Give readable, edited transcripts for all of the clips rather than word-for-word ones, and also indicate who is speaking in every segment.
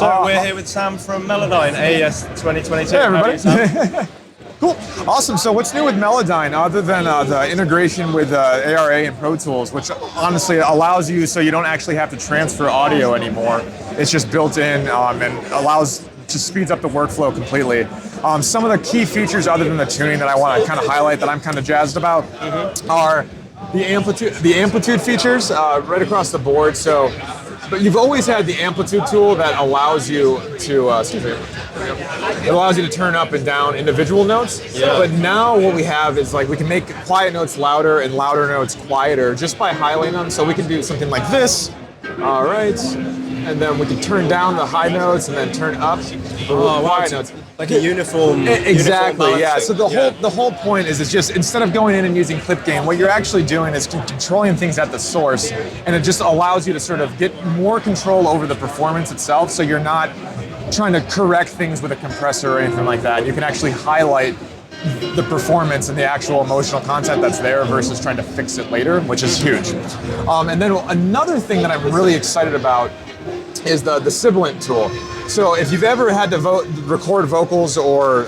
Speaker 1: So we're here with Sam from Melodyne, AES2022.
Speaker 2: Hey everybody.
Speaker 1: How are you, Sam?
Speaker 2: Cool. Awesome. So what's new with Melodyne other than the integration with ARA and Pro Tools, which honestly allows you so you don't actually have to transfer audio anymore. It's just built in and just speeds up the workflow completely. Some of the key features other than the tuning that I want to kind of highlight that I'm kind of jazzed about are the amplitude features right across the board. So, but you've always had the amplitude tool that allows you to, it allows you to turn up and down individual notes.
Speaker 1: Yeah.
Speaker 2: But now what we have is like we can make quiet notes louder and louder notes quieter just by highlighting them. So we can do something like this. All right. And then we can turn down the high notes and then turn up the quiet notes.
Speaker 1: Like a uniform.
Speaker 2: Exactly, yeah.
Speaker 1: Balancing.
Speaker 2: So the whole point is it's just instead of going in and using clip gain, what you're actually doing is controlling things at the source, and it just allows you to sort of get more control over the performance itself. So you're not trying to correct things with a compressor or anything like that. You can actually highlight the performance and the actual emotional content that's there versus trying to fix it later, which is huge. And then another thing that I'm really excited about is the sibilant tool. So if you've ever had to record vocals or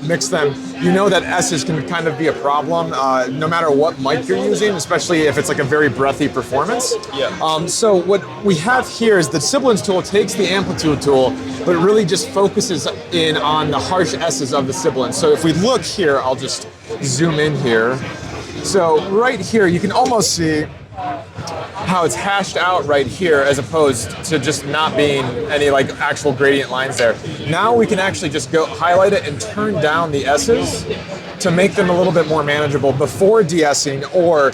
Speaker 2: mix them, you know that S's can kind of be a problem no matter what mic you're using, especially if it's like a very breathy performance.
Speaker 1: Yeah.
Speaker 2: So what we have here is the sibilance tool takes the amplitude tool, but it really just focuses in on the harsh S's of the sibilance. So if we look here, I'll just zoom in here. So right here, you can almost see how it's hashed out right here as opposed to just not being any like actual gradient lines there. Now we can actually just go highlight it and turn down the S's to make them a little bit more manageable before de-essing or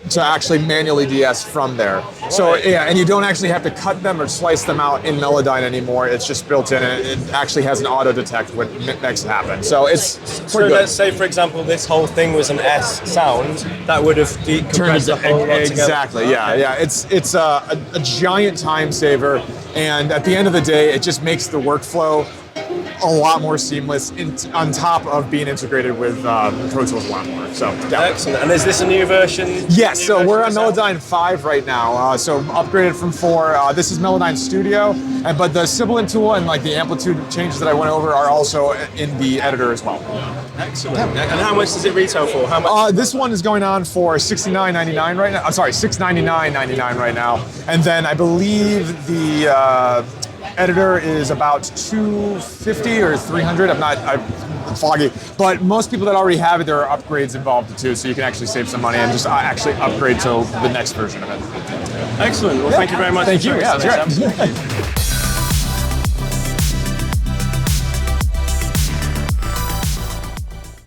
Speaker 2: to actually manually de-ess from there. So yeah, and you don't actually have to cut them or slice them out in Melodyne anymore. It's just built in and it actually has an auto detect what makes it happen. So it's
Speaker 1: so
Speaker 2: good.
Speaker 1: Let's say, for example, this whole thing was an S sound, that would have decompressed the whole lot together.
Speaker 2: Exactly, yeah, yeah. It's a giant time saver, and at the end of the day, it just makes the workflow a lot more seamless on top of being integrated with Pro Tools a lot more. So yeah.
Speaker 1: Excellent. And is this a new version?
Speaker 2: Yes, so we're on Melodyne 5 right now. So upgraded from 4. This is Melodyne Studio, but the sibilant tool and like the amplitude changes that I went over are also in the editor as well.
Speaker 1: Excellent. Yeah. And how much does it retail for? How much?
Speaker 2: This one is going on for $69.99 right now. I'm sorry, $699.99 right now. And then I believe the editor is about $250 or $300. I'm foggy, but most people that already have it, there are upgrades involved too, so you can actually save some money and just actually upgrade to the next version of it.
Speaker 1: Excellent. Well, thank you very much.
Speaker 2: Thank you. Yeah,
Speaker 1: Sam.
Speaker 2: that's great.